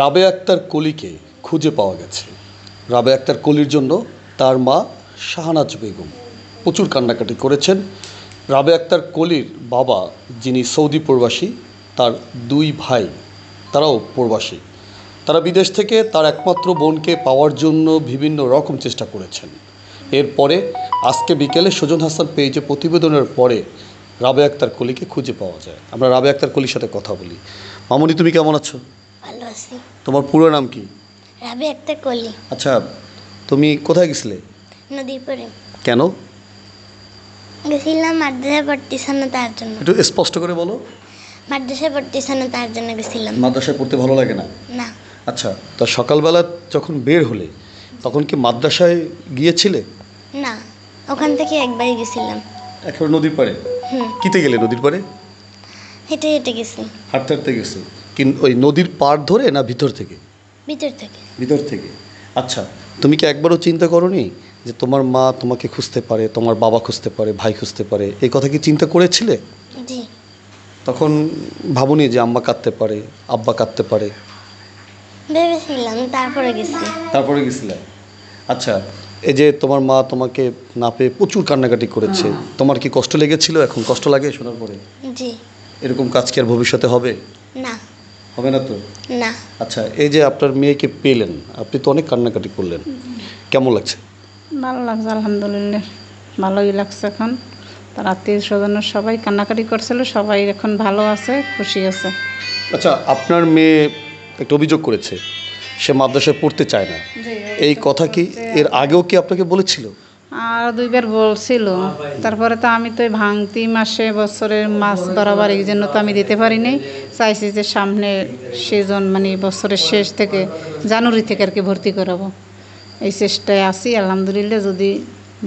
রাবেয়া আক্তার কলিকে খুঁজে পাওয়া গেছে। রাবেয়া আক্তার কলির জন্য তার মা শাহনাজ বেগম প্রচুর কান্নাকাটি করেছেন। রাবেয়া আক্তার কলির বাবা, যিনি সৌদি প্রবাসী, তার দুই ভাই তারাও প্রবাসী। তারা বিদেশ থেকে তার একমাত্র বোনকে পাওয়ার জন্য বিভিন্ন রকম চেষ্টা করেছেন। এরপরে আজকে বিকেলে সুজন হাসান পেজে প্রতিবেদনের পরে রাবেয়া আক্তার কলিকে খুঁজে পাওয়া যায়। আমরা রাবেয়া আক্তার কলির সাথে কথা বলি। মামনি, তুমি কেমন আছো? ভালো আছি। তোমার পুরো নাম কি? রাবেয়া আক্তার কলি। আচ্ছা, তুমি কোথায় গেছিলে? নদীর পাড়ে কেন? গেছিলাম মাদ্রাসায় পড়তেছে না তার জন্য। একটু স্পষ্ট করে বলো। মাদ্রাসায় পড়তেছে না তার জন্য গেছিলাম। মাদ্রাসায় পড়তে ভালো লাগে না? না। আচ্ছা, তা সকালবেলা যখন বের হলে তখন কি মাদ্রাসায় গিয়েছিলে? না, ওখান থেকে একবারই গেছিলাম। একেবারে নদীর পাড়ে? হুম, কিতে গেলে নদীর পাড়ে? হেঁটে হেঁটে গেছি। হাঁটতে হাঁটতে গেছে? কিন্তু ওই নদীর পাড় ধরে না ভিতর থেকে? ভিতর থেকে। ভিতর থেকে। আচ্ছা, তুমি কি একবারও চিন্তা করোনি যে তোমার মা তোমাকে খুঁজতে পারে, তোমার বাবা খুঁজতে পারে, ভাই খুঁজতে পারে? এই কথা কি চিন্তা করেছিলে? জি। তখন ভাবুনি যে আম্মা কাঁদতে পারে, আব্বা কাঁদতে পারে? ভেবেছিলাম, তারপরে গেছি। তারপরে গেছিলে? আচ্ছা, এই যে তোমার মা তোমাকে না পেয়ে প্রচুর কান্নাকাটি করেছে, তোমার কি কষ্ট লেগেছিল? এখন কষ্ট লাগে শোনার পরে? জি। এরকম কাজ কি আর ভবিষ্যতে হবে? না। হবে না তো? না। আচ্ছা, এই যে আপনার মেয়েকে পেলেন, আপনি তো অনেক কান্নাকাটি করলেন, কেমন লাগছে? ভালো লাগছে, আলহামদুলিল্লাহ ভালোই লাগছে। এখন তার আত্মীয় স্বজনের সবাই কান্নাকাটি করছিল, সবাই এখন ভালো আছে, খুশি আছে। আচ্ছা, আপনার মেয়ে একটা অভিযোগ করেছে, সে মাদ্রাসায় পড়তে চায় না। এই কথা কি এর আগেও কি আপনাকে বলেছিল? আর দুইবার বলছিল, তারপরে তো আমি তো এই ভাঙতি মাসে বছরের মাস বরাবর এই জন্য তো আমি দিতে পারিনি। চাইছি যে সামনে সেজন মানে বছরের শেষ থেকে জানুয়ারি থেকে আর কি ভর্তি করাবো, এই চেষ্টায় আছি। আলহামদুলিল্লাহ, যদি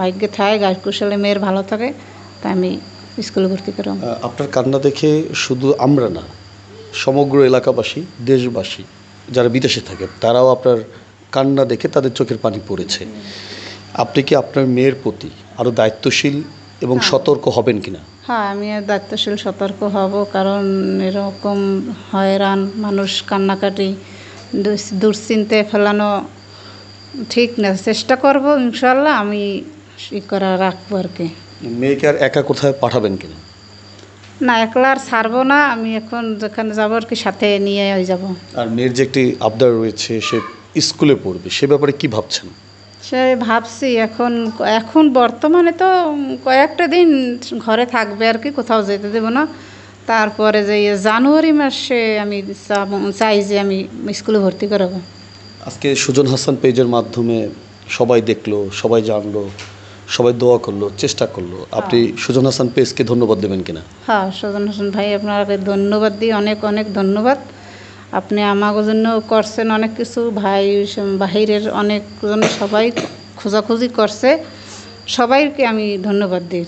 ভাগ্যে থাকে, গাছ কুশলে মেয়ের ভালো থাকে, তা আমি স্কুলে ভর্তি করাবো। আপনার কান্না দেখে শুধু আমরা না, সমগ্র এলাকাবাসী, দেশবাসী যারা বিদেশে থাকে তারাও আপনার কান্না দেখে তাদের চোখের পানি পড়েছে। আপনি কি আপনার মেয়ের প্রতি আরও দায়িত্বশীল এবং সতর্ক হবেন কিনা? হ্যাঁ, আমি দায়িত্বশীল সতর্ক হব, কারণ এরকম হয়রান মানুষ কান্নাকাটি দুশ্চিন্তায় ফেলানো ঠিক না। চেষ্টা করব ইনশাল্লাহ, আমি করা রাখবো আর কি। মেয়েকে আর একা কোথায় পাঠাবেন কিনা? না, একলা আর ছাড়বো না, আমি এখন যেখানে যাবো আর কি সাথে নিয়ে যাব। আর মেয়ের যে একটি আবদার রয়েছে, সে স্কুলে পড়বে, সে ব্যাপারে কি ভাবছেন? সে ভাবছি এখন এখন বর্তমানে তো কয়েকটা দিন ঘরে থাকবে আর কি, কোথাও যেতে দেবো না। তারপরে যে জানুয়ারি মাসে আমি চাই যে আমি স্কুলে ভর্তি করাবো। আজকে সুজন হাসান পেজের মাধ্যমে সবাই দেখলো, সবাই জানলো, সবাই দোয়া করলো, চেষ্টা করলো। আপনি সুজন হাসান পেজকে ধন্যবাদ দেবেন কিনা? হ্যাঁ, সুজন হাসান ভাই, আপনাকে ধন্যবাদ দিই, অনেক অনেক ধন্যবাদ। আপনি আমাদের জন্য করছেন অনেক কিছু, ভাই বাহিরের অনেকজন সবাই খোঁজাখুঁজি করছে, সবাইকে আমি ধন্যবাদ দিই।